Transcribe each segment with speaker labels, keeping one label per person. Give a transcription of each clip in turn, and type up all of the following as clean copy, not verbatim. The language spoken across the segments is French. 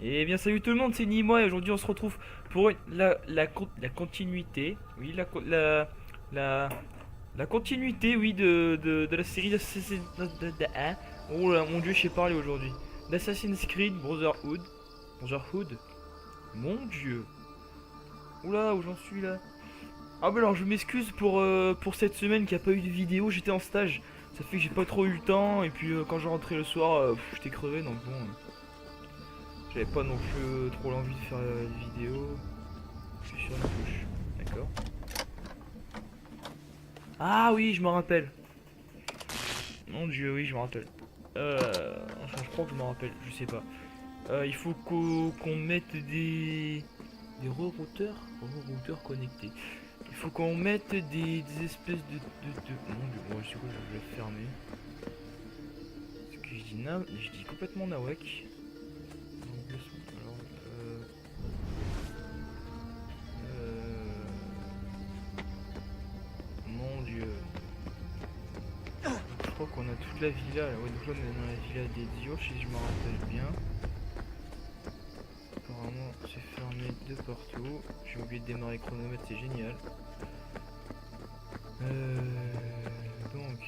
Speaker 1: Et bien salut tout le monde, c'est Nimoy et aujourd'hui on se retrouve pour la continuité, oui la, la continuité oui de la série hein. Oh là mon dieu je sais parler aujourd'hui. D'Assassin's Creed Brotherhood. Brotherhood. Mon dieu. Oula où j'en suis là. Ah bah alors je m'excuse pour cette semaine qui a pas eu de vidéo, j'étais en stage. Ça fait que j'ai pas trop eu le temps et puis quand je rentrais le soir j'étais crevé donc bon. J'avais pas non plus trop l'envie de faire une vidéo. Je suis sur une touche. D'accord. Ah oui, je me rappelle. Mon dieu, oui, je me rappelle. Enfin, je crois que je me rappelle, je sais pas. Il faut qu'on mette des rerouteurs connectés. Il faut qu'on mette des espèces Mon dieu, bon, je sais quoi, je vais fermer. Parce que je dis complètement nawak. Alors, mon dieu. Je crois qu'on a toute la villa là. Ouais, donc là on est dans la villa des Dios si je me rappelle bien. Apparemment c'est fermé de partout. J'ai oublié de démarrer le chronomètre, c'est génial. Donc.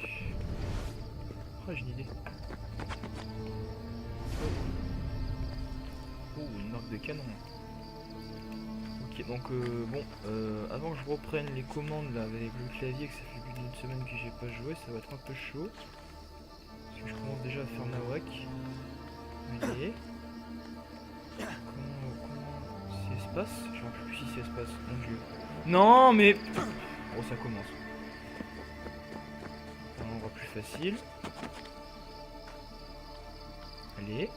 Speaker 1: Ah, j'ai une idée. Oh, une marque de canon. Ok, donc bon, avant que je reprenne les commandes là avec le clavier, que ça fait plus d'une semaine que j'ai pas joué, ça va être un peu chaud. Parce que je commence déjà à faire nawak. Allez. Comment c'est espace? Je ne sais plus si c'est espace, mon dieu. Non mais. Oh ça commence. Un endroit plus facile. Allez.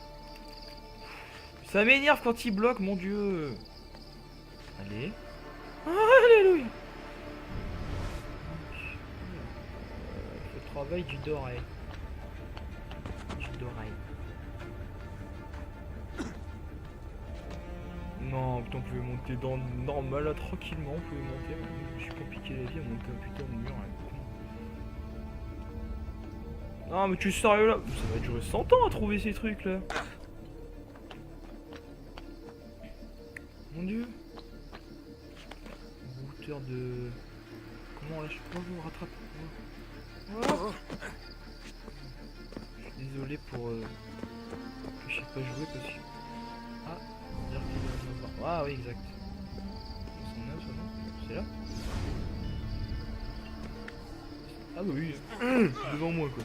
Speaker 1: Ça m'énerve quand il bloque, mon dieu. Allez. Alléluia. Le travail du doré. Du doré. Non, putain, on pouvait monter dans normal là, tranquillement, on pouvait monter. Je me suis compliqué la vie à monter un putain de mur là. Non mais tu es sérieux là? Ça va durer 100 ans à trouver ces trucs là. Mon dieu. Routeur de... Comment là, je sais pas, je me rattrape. Oh. Je suis désolé pour que je sais pas jouer parce que... Ah, dire qu'il y a un... Ah oui, exact. 109, ça non? C'est là? Ah bah oui, devant moi quoi.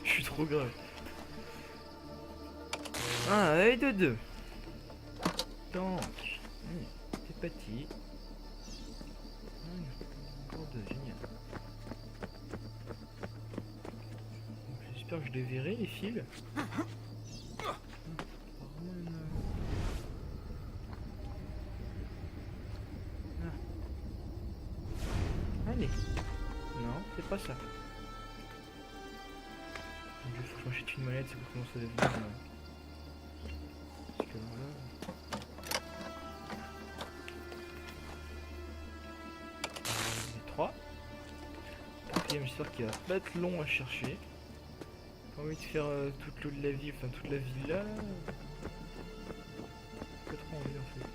Speaker 1: Je suis trop grave. Ah, allez de deux. Donc, c'est parti. Encore deux, génial. J'espère que je les verrai les fils. Allez. Non, c'est pas ça. Il faut que j'achète une manette, c'est pour commencer à devenir... Parce que voilà... 3. Quatrième, j'espère qu'il va pas être long à chercher. Pas envie de faire toute l'eau de la ville, enfin toute la villa. Pas trop envie en fait.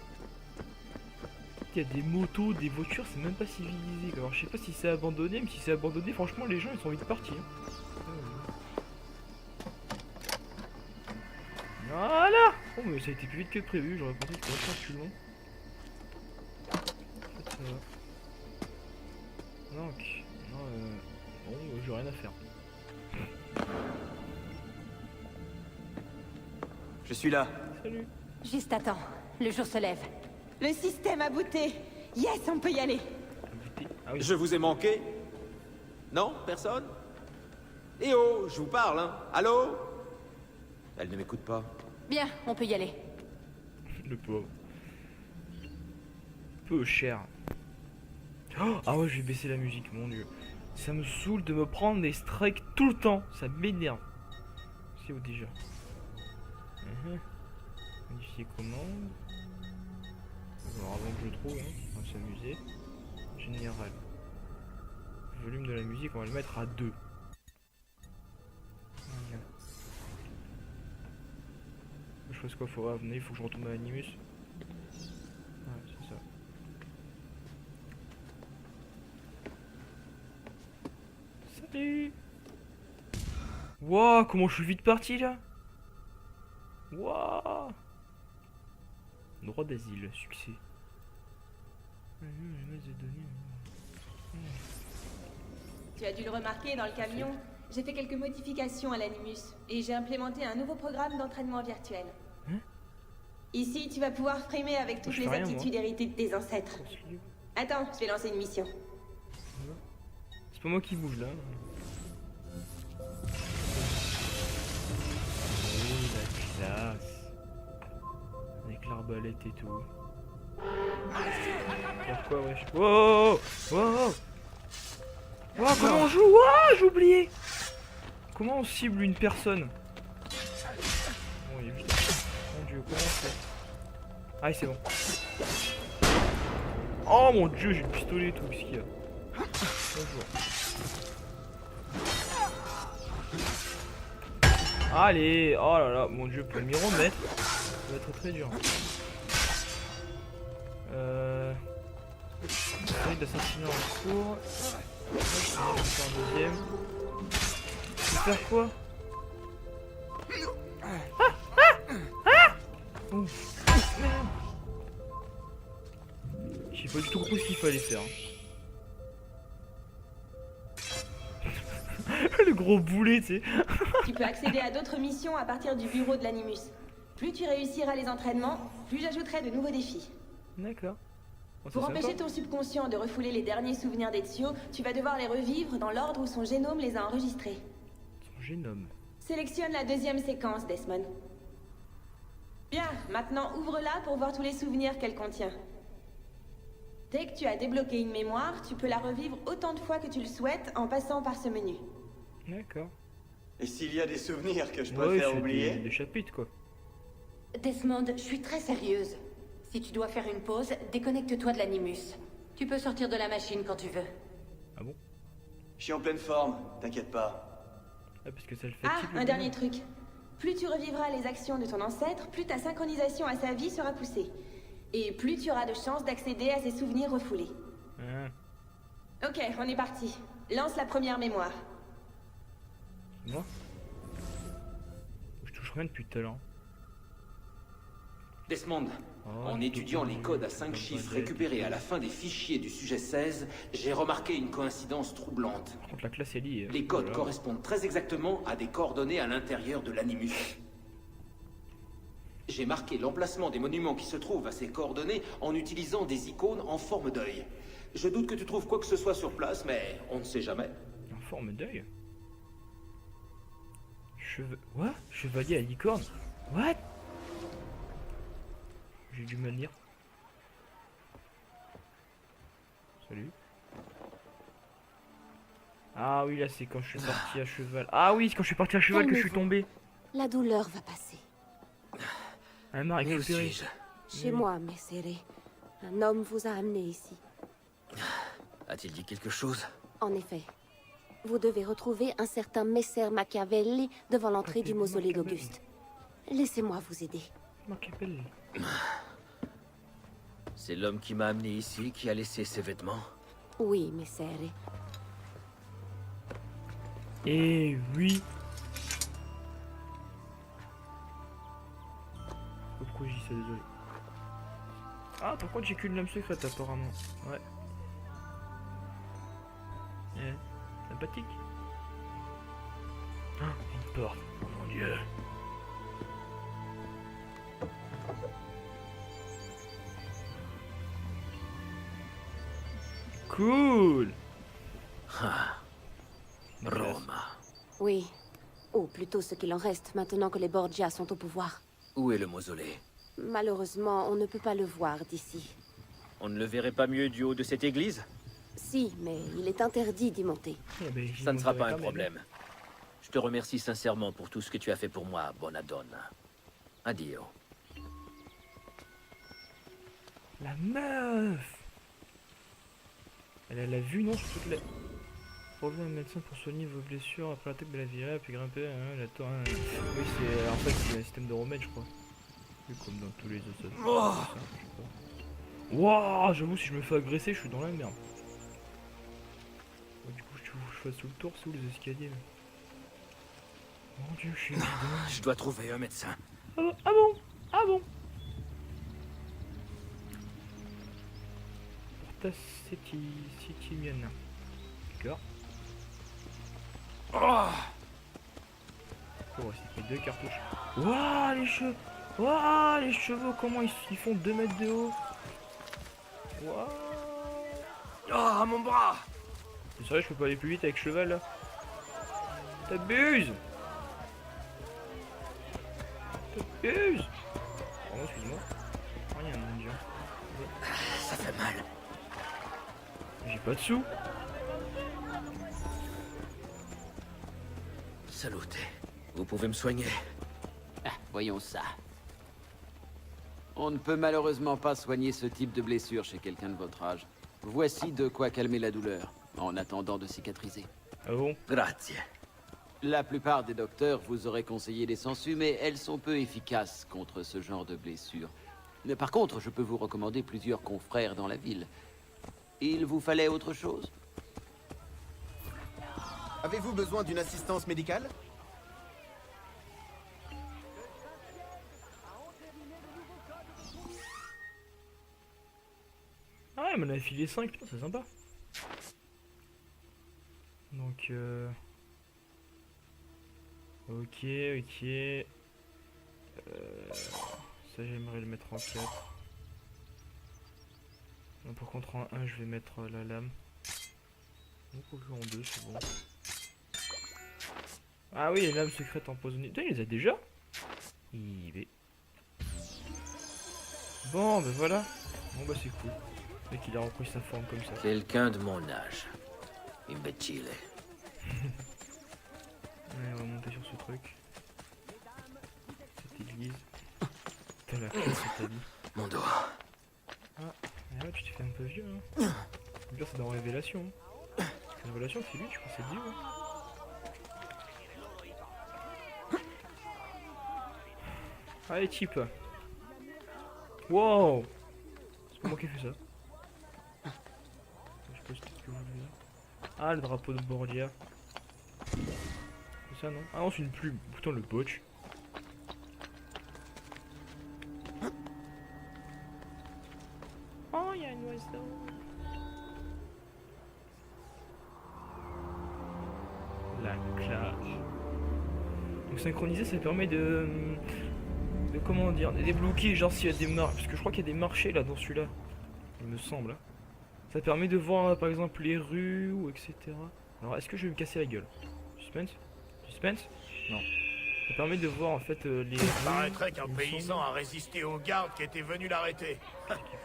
Speaker 1: Il y a des motos, des voitures, c'est même pas civilisé. Alors je sais pas si c'est abandonné, mais si c'est abandonné, franchement les gens ils ont envie de partir. Voilà. Oh mais ça a été plus vite que prévu, j'aurais pensé que c'était vachement plus long. En fait ça va. Donc, non, bon, j'ai rien à faire.
Speaker 2: Je suis là.
Speaker 1: Salut.
Speaker 3: Juste attends, le jour se lève.
Speaker 4: Le système a booté. Yes, on peut y aller.
Speaker 1: Ah oui.
Speaker 2: Je vous ai manqué? Non? Personne? Eh oh, je vous parle, hein? Allô? Elle ne m'écoute pas.
Speaker 3: Bien, on peut y aller.
Speaker 1: Le pauvre. Peu cher. Oh, ah ouais, je vais baisser la musique, mon dieu. Ça me saoule de me prendre des strikes tout le temps. Ça m'énerve. C'est où déjà? Modifier commande. Alors avant que je le trouve, hein, on va s'amuser. Général. Le volume de la musique, on va le mettre à 2. Je je fasse quoi? Faut, à mon avis, faut que je retourne à Animus. Ouais, c'est ça. Salut! Wouah, comment je suis vite parti là? Wouah! Droit d'asile, succès.
Speaker 4: Tu as dû le remarquer dans le camion. J'ai fait quelques modifications à l'Animus et j'ai implémenté un nouveau programme d'entraînement virtuel.
Speaker 1: Hein?
Speaker 4: Ici, tu vas pouvoir framer avec toutes
Speaker 1: Je
Speaker 4: les
Speaker 1: fais rien,
Speaker 4: aptitudes héritées de tes ancêtres. Attends, je vais lancer une mission.
Speaker 1: C'est pas moi qui bouge là. Oh la classe. Avec l'arbalète et tout. Pourquoi wesh? Wow! Wow! Wow, comment on joue? Wow, j'ai oublié! Comment on cible une personne? Bon, il y a juste... Mon dieu, comment on fait? Ah, c'est bon. Oh mon dieu, j'ai le pistolet et tout, qu'est-ce qu'il y a? Bonjour. Allez, oh là là, mon dieu, pour m'y remettre, ça va être très dur. Essaye d'assassiner en cours. Je vais faire un deuxième. Je vais faire quoi? Ouf. Merde. J'ai pas du tout compris ce qu'il fallait faire. Le gros boulet, tu sais.
Speaker 4: Tu peux accéder à d'autres missions à partir du bureau de l'Animus. Plus tu réussiras les entraînements, plus j'ajouterai de nouveaux défis.
Speaker 1: D'accord. Oh,
Speaker 4: Pour
Speaker 1: c'est
Speaker 4: empêcher
Speaker 1: sympa.
Speaker 4: ton subconscient de refouler les derniers souvenirs d'Ezio, tu vas devoir les revivre dans l'ordre où son génome les a enregistrés.
Speaker 1: Son génome.
Speaker 4: Sélectionne la deuxième séquence, Desmond. Bien, maintenant ouvre-la pour voir tous les souvenirs qu'elle contient. Dès que tu as débloqué une mémoire, tu peux la revivre autant de fois que tu le souhaites en passant par ce menu.
Speaker 1: D'accord.
Speaker 5: Et s'il y a des souvenirs que je
Speaker 1: Ouais,
Speaker 5: préfère
Speaker 1: c'est
Speaker 5: oublier?
Speaker 1: des chapitres quoi.
Speaker 3: Desmond, je suis très sérieuse. Si tu dois faire une pause, déconnecte-toi de l'Animus. Tu peux sortir de la machine quand tu veux.
Speaker 1: Ah bon?
Speaker 5: Je suis en pleine forme, t'inquiète pas.
Speaker 1: Ah, parce que ça le
Speaker 4: Ah,
Speaker 1: fatigue. le
Speaker 4: un dernier
Speaker 1: bonhomme.
Speaker 4: truc. Plus tu revivras les actions de ton ancêtre, plus ta synchronisation à sa vie sera poussée. Et plus tu auras de chances d'accéder à ses souvenirs refoulés.
Speaker 1: Ah,
Speaker 4: Ok, on est parti. Lance la première mémoire.
Speaker 1: c'est moi? Je touche rien depuis tout à l'heure.
Speaker 2: Desmond,
Speaker 1: Oh,
Speaker 2: en étudiant les codes à 5 chiffres récupérés à la fin des fichiers du sujet 16, j'ai remarqué une coïncidence troublante.
Speaker 1: Par contre, la classe elle y est.
Speaker 2: Les codes
Speaker 1: Voilà.
Speaker 2: correspondent très exactement à des coordonnées à l'intérieur de l'animus. J'ai marqué l'emplacement des monuments qui se trouvent à ces coordonnées en utilisant des icônes en forme d'œil. Je doute que tu trouves quoi que ce soit sur place, mais on ne sait jamais.
Speaker 1: En forme d'œil. What? Chevalier à licorne? What? J'ai du mal à lire. Salut. Ah oui, là c'est quand je suis parti à cheval. Ah oui, c'est quand je suis parti à cheval que je suis tombé.
Speaker 6: La douleur va passer.
Speaker 1: Elle m'a récupéré.
Speaker 6: Chez moi, Messere. Un homme vous a amené ici.
Speaker 7: A-t-il dit quelque chose?
Speaker 6: En effet. Vous devez retrouver un certain Messer Machiavelli devant l'entrée du mausolée d'Auguste. Laissez-moi vous aider.
Speaker 1: Machiavelli.
Speaker 7: C'est l'homme qui m'a amené ici qui a laissé ses vêtements.
Speaker 6: Oui, Messere.
Speaker 1: Eh oui. Pourquoi j'ai dit ça, désolé. Ah, par contre, j'ai qu'une lame secrète apparemment. Ouais. Sympathique. Ah, une porte. Oh mon dieu. Cool.
Speaker 7: Rome.
Speaker 6: Oui. Ou plutôt ce qu'il en reste maintenant que les Borgia sont au pouvoir.
Speaker 7: Où est le mausolée?
Speaker 6: Malheureusement, on ne peut pas le voir d'ici.
Speaker 7: On ne le verrait pas mieux du haut de cette église?
Speaker 6: Si, mais il est interdit d'y monter.
Speaker 1: Eh ben, j'y
Speaker 7: Ça ne sera
Speaker 1: monterai
Speaker 7: pas un
Speaker 1: mais
Speaker 7: problème. Je te remercie sincèrement pour tout ce que tu as fait pour moi, Bonadonna. Addio.
Speaker 1: La meuf. Elle a la vue, non, sur toute la... Revenez un médecin pour soigner vos blessures après l'attaque de la virée, puis grimper, la tour... Oui, c'est... En fait, c'est un système de remède, je crois. Comme dans tous les autres. Wouah, j'avoue, si je me fais agresser, je suis dans la merde. Du coup, je fasse tout le tour sous les escaliers. Mon dieu, je suis évident.
Speaker 7: Je dois trouver un médecin.
Speaker 1: Ah bon? Ah bon? Ah bon? Porta Citimiana. D'accord. Oh, c'est pris 2 cartouches. Waouh, les cheveux! Waouh, les chevaux, comment ils font 2 mètres de haut? Waouh!
Speaker 7: Oh, mon bras!
Speaker 1: C'est vrai, je peux pas aller plus vite avec cheval là? T'abuses! T'abuses! Pardon, excuse-moi. Oh, il y a un indien.
Speaker 7: Ça fait mal.
Speaker 1: J'ai pas de sous.
Speaker 7: Salute. Vous pouvez me soigner.
Speaker 8: Ah, voyons ça. On ne peut malheureusement pas soigner ce type de blessure chez quelqu'un de votre âge. Voici de quoi calmer la douleur, en attendant de cicatriser.
Speaker 1: Ah bon?
Speaker 7: Grazie.
Speaker 8: La plupart des docteurs vous auraient conseillé les sangsues, mais elles sont peu efficaces contre ce genre de blessure. Mais par contre, je peux vous recommander plusieurs confrères dans la ville. Il vous fallait autre chose?
Speaker 9: Avez-vous besoin d'une assistance médicale?
Speaker 1: Ah ouais, il m'en a filé 5, putain, c'est sympa. Donc ok. Ça j'aimerais le mettre en 4. Non, par contre en 1 je vais mettre la lame. Donc en 2 c'est bon. Ah oui, les lames secrètes empoisonnées. Putain, il les a déjà? Bon, ben voilà. Bon bah c'est cool. Le mec il a repris sa forme comme ça.
Speaker 7: Quelqu'un de mon âge. Imbécile.
Speaker 1: Ouais, on va monter sur ce truc. Cette église. Putain la classe cette vie.
Speaker 7: Mon dos.
Speaker 1: Ah ouais, tu t'es fait un peu vieux hein. Le pire c'est dans Révélation. Hein. Révélation c'est lui, je crois que c'est Dieu. Hein. Allez type. Wow. C'est pas moi qui ai fait ça. Je sais pas ce que vous voulez. Ah le drapeau de Borgia. C'est ça non? Ah non c'est une plume. Putain le botch. Oh y'a un oiseau. La classe. Donc synchroniser ça permet de comment dire, de débloquer genre s'il y a des marches, parce que je crois qu'il y a des marchés là dans celui-là, il me semble. Ça permet de voir par exemple les rues ou etc. Alors est-ce que je vais me casser la gueule? Suspense? Suspense? Non. Ça permet de voir en fait les
Speaker 10: Il
Speaker 1: rues.
Speaker 10: paraîtrait qu'un paysan a résisté aux gardes qui étaient venus l'arrêter.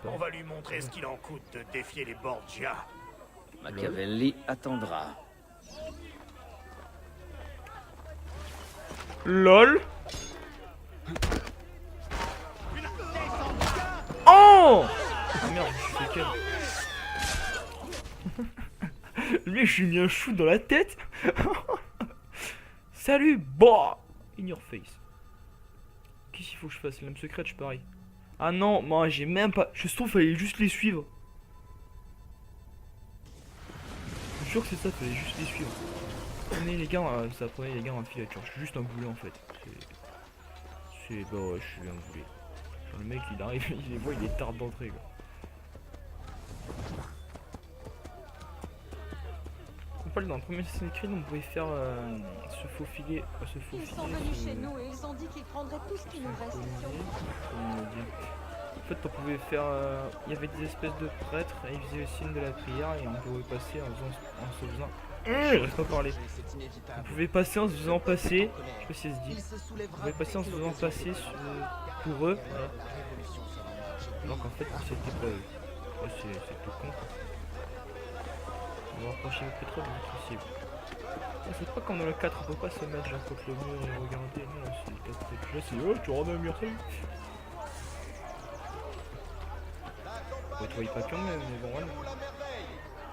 Speaker 10: On va lui montrer ce qu'il en coûte de défier les Borgia.
Speaker 7: Machiavelli attendra.
Speaker 1: LOL. Oh! Ah merde, je suis fait quel. Lui, je lui ai mis un shoot dans la tête. Salut, bah! In your face. Qu'est-ce qu'il faut que je fasse? L'âme secrète, je parie. Ah non, moi j'ai même pas. Je trouve qu'il fallait juste les suivre. Je suis sûr que c'est ça, il fallait juste les suivre. Prenez les gars, ça prenait les gars en filature. Je suis juste un boulet en fait. C'est. Bah ouais, je suis un boulet. Genre, le mec il arrive, il les voit, il est tard d'entrée quoi. On parle dans le premier Assassin's Creed, on pouvait faire se faufiler.
Speaker 4: Ils sont venus chez nous et ils ont dit qu'ils prendraient tout ce qui nous reste.
Speaker 1: En fait, on pouvait faire. Il y avait des espèces de prêtres et ils faisaient le signe de la prière et on pouvait passer en se faisant. Je reste pas parler. On pouvait passer en se faisant passer. Je sais pas si ça se dit. On pouvait passer en se faisant passer pour eux. Ouais. Alors qu'en fait, c'était pas eux. Ouais, c'est tout con. On va rapprocher le pétrole le plus possible. C'est pas comme dans le 4, on peut pas se mettre genre contre le mur et regarder. Non, c'est le 4. Là, c'est oh, tu rends un mur, salut. On ne pas quand même, mais bon, voilà.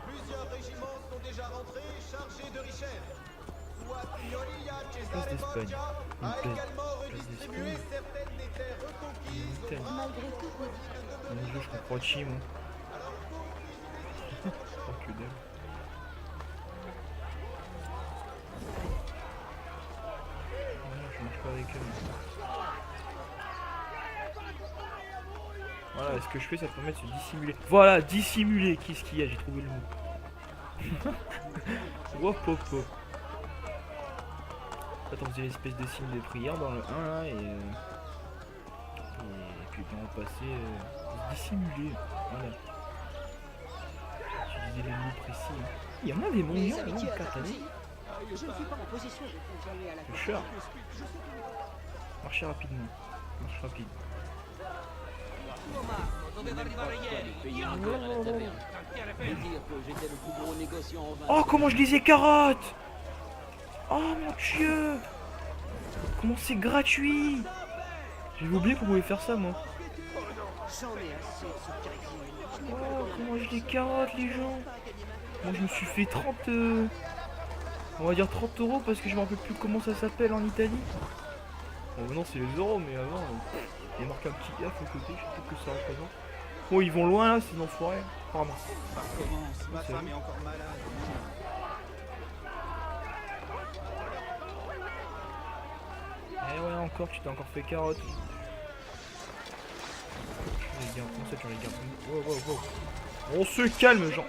Speaker 9: Plusieurs régiments sont déjà rentrés chargés de richesses.
Speaker 1: Place d'Espagne. Une place
Speaker 9: également
Speaker 1: d'Espagne.
Speaker 9: redistribué certaines des terres reconquises
Speaker 1: putain. Mon dieu, je comprends chi, moi. Oh, que dalle. Non, je marche pas avec elle. Voilà, ce que je fais, ça permet de se dissimuler. Voilà, dissimuler. Qu'est-ce qu'il y a? J'ai trouvé le mot. Wop, wop, wop. Attends, on faisait l'espèce de signe de prière dans le 1 là et puis quand on passait dissimuler. Voilà. Je disais les mots précis. Hein. Il y en a des moyens, non, Katani.
Speaker 11: Je ne suis pas en position de fonctionner à la
Speaker 1: Le chat. Marchez rapidement. Marche rapide. Oh, comment je lisais carottes! Oh mon dieu! Comment c'est gratuit! J'avais oublié qu'on pouvait faire ça, moi. Oh, comment je les carottes, les gens! Moi, je me suis fait 30... on va dire 30 € parce que je me rappelle plus comment ça s'appelle en Italie. Bon, non, c'est les euros, mais avant, il y a marqué un petit F au côté, je sais pas ce que ça représente. Oh, ils vont loin là, ces enfoirés. Pardon.
Speaker 9: Ça recommence, ma femme est encore malade.
Speaker 1: Eh ouais, encore, tu t'es encore fait carotte. Je les garde, comment ça tu les gardes? Wow, wow, wow. On se calme, genre.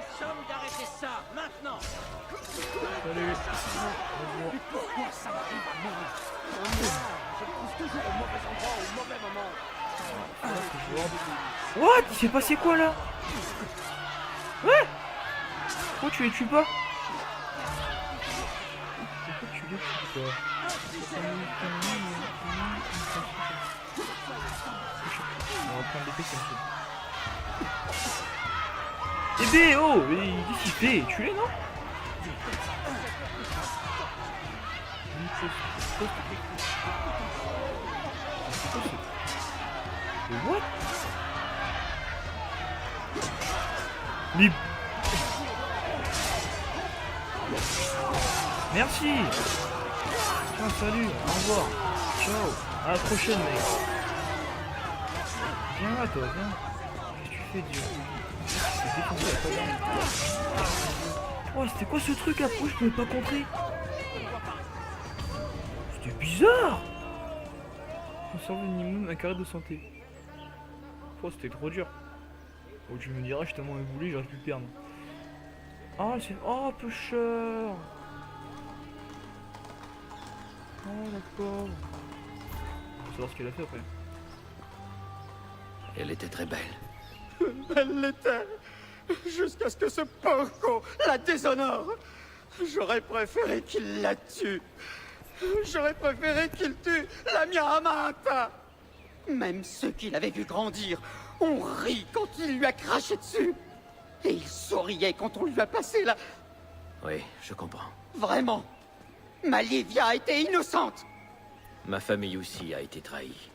Speaker 11: d'arrêter ça, maintenant.
Speaker 1: Salut.
Speaker 11: Pourquoi ça m'arrive à moi? Je trouve toujours au mauvais endroit, au mauvais moment.
Speaker 1: What? Il s'est passé quoi là? Ouais? Pourquoi tu les tues pas? Pourquoi tu les tues pas? On va prendre l'épée comme ça. Eh bé, oh, il est dissipé, tue-les, non? What? Libre. Merci. Tiens, salut, au revoir. Ciao. À la prochaine, mec. Viens là, toi, viens. Qu'est-ce que tu fais, Dieu? C'est défoncé à quoi là. Oh, c'était quoi ce truc après? Je pouvais pas contrer. C'était bizarre. Conserver minimum un carré de santé. Oh, c'était trop dur. Oh, tu me diras, je suis tellement éboulé, j'aurais pu perdre. Oh, c'est... Oh, pêcheur. Oh, la pauvre. Faut savoir ce qu'elle a fait après.
Speaker 7: Elle était très belle.
Speaker 11: Elle l'était. Jusqu'à ce que ce porco la déshonore. J'aurais préféré qu'il la tue. J'aurais préféré qu'il tue la mia amata. Même ceux qui l'avaient vu grandir ont ri quand il lui a craché dessus. Et il souriait quand on lui a passé la...
Speaker 7: Oui, je comprends.
Speaker 11: Vraiment, ma Livia était innocente.
Speaker 7: Ma famille aussi a été trahie.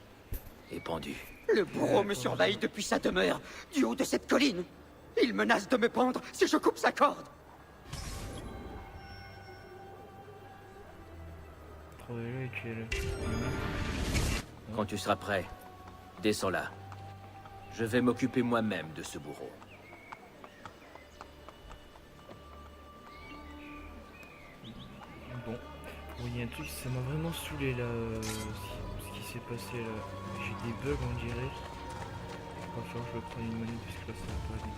Speaker 7: Et pendue.
Speaker 11: Le bourreau me surveille depuis sa demeure, du haut de cette colline. Il menace de me pendre si je coupe sa corde.
Speaker 7: Quand tu seras prêt, descends là. Je vais m'occuper moi-même de ce bourreau.
Speaker 1: Bon, il y a un truc, ça m'a vraiment saoulé là, ce qui s'est passé là. J'ai des bugs, on dirait. Il va falloir que je prenne une manette parce que là ça va pas aller.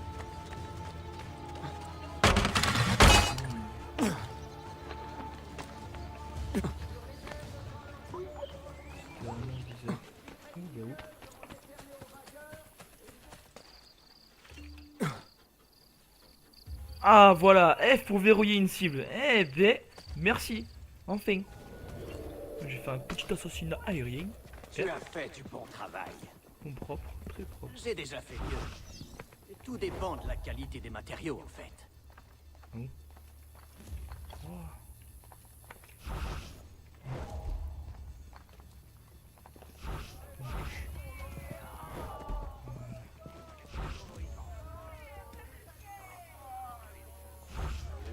Speaker 1: C'est vraiment bizarre. Ouh, bah où? Ah voilà, F pour verrouiller une cible. Eh ben, merci. Enfin. J'ai fait un petit assassinat aérien.
Speaker 11: Tu as fait du bon travail.
Speaker 1: Bon, propre, très propre.
Speaker 11: J'ai déjà fait mieux. Et tout dépend de la qualité des matériaux, en fait.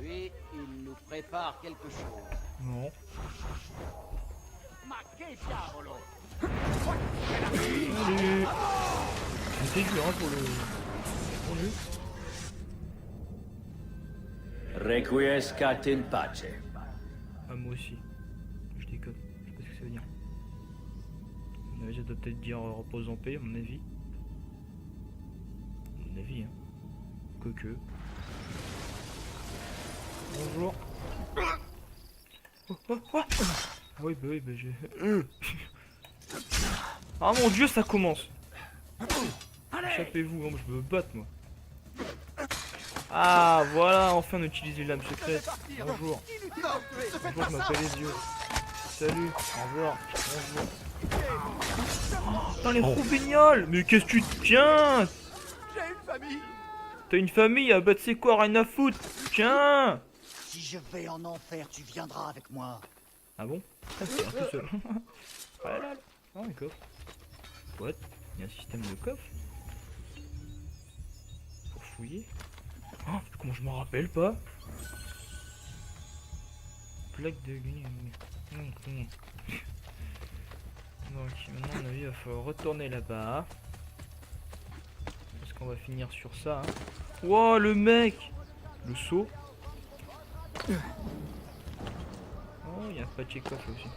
Speaker 11: Lui, il nous prépare quelque chose.
Speaker 1: Non.
Speaker 11: Ma che diavolo!
Speaker 1: Salut. assez dur hein, pour le jeu.
Speaker 7: Requiescat in pace.
Speaker 1: Ah, moi aussi. Je déconne. Je sais pas ce que ça veut dire. À mon avis, ça doit peut-être dire repose en paix, à mon avis. À mon avis, hein. Quoique. Bonjour. Oh, oh, oh. Ah oui, bah j'ai... Ah mon dieu, ça commence. Échappez-vous, hein, moi, je veux me battre, moi. Ah, voilà, enfin on utilise les lames secrètes. Bonjour. Bonjour, je m'appelle Ezio. Salut, au revoir. Bonjour. Oh, putain, les roubignoles. Mais qu'est-ce que tu tiens?
Speaker 11: J'ai une famille.
Speaker 1: T'as une famille? Ah bah c'est quoi, rien à foutre. Tiens.
Speaker 11: Si je vais en enfer, tu viendras avec moi.
Speaker 1: Ah bon? Ah, c'est un tout seul. Ah là là. Oh, un coffre. What? Il y a un système de coffre? Pour fouiller? Oh, comment je m'en rappelle pas? Plaque de... Donc maintenant à mon avis il va falloir retourner là-bas. Parce qu'on va finir sur ça. Hein. Wow, le mec! Le saut. Oh, il y a un patché coffre aussi.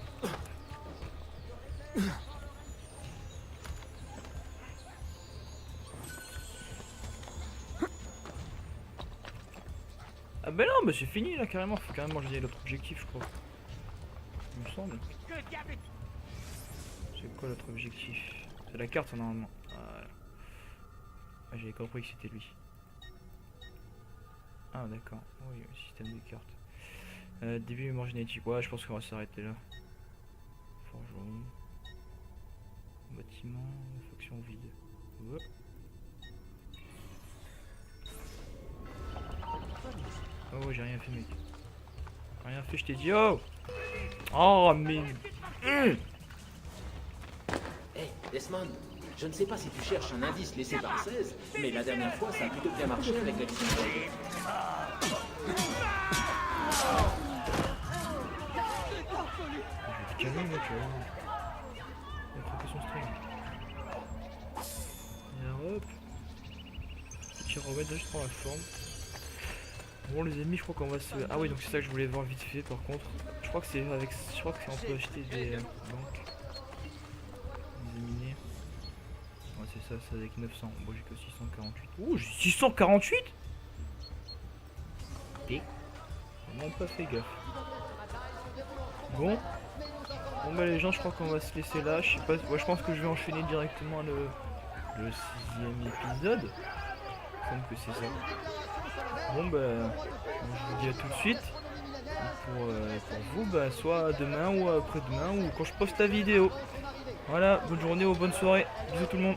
Speaker 1: Ah bah non, bah c'est fini là carrément, faut carrément gérer l'autre objectif je crois. Il me semble. C'est quoi l'autre objectif? C'est la carte normalement. Voilà. Ah, j'avais compris que c'était lui. Ah d'accord, oui, le système de cartes. Début mémoire génétique, ouais je pense qu'on va s'arrêter là. Forgeron. Bâtiment, fonction vide. Ouais. Oh j'ai rien fait mec. Rien fait, je t'ai dit oh. Oh mais...
Speaker 2: Hey, Desmond, je ne sais pas si tu cherches un indice laissé par 16, mais la dernière fois ça a plutôt bien marché avec la discussion.
Speaker 1: Je vais te calmer mec, il a attrapé son string. Et là hop. Petit remède juste pour la forme. Bon les ennemis je crois qu'on va se... Ah oui donc c'est ça que je voulais voir vite fait par contre. Je crois que c'est avec... Je crois que c'est on peut acheter des banques. Des éminés. Ouais c'est ça, c'est avec 900. Bon j'ai que 648. Ouh j'ai 648. Et j'ai même pas fait gaffe. Bon. Bon bah les gens je crois qu'on va se laisser là. Je sais pas. Ouais je pense que je vais enchaîner directement le 6ème épisode. Il me semble que c'est ça. Bon bah je vous dis à tout de suite. Pour vous bah soit demain ou après-demain ou quand je poste la vidéo. Voilà, bonne journée ou bonne soirée. Bisous tout le monde.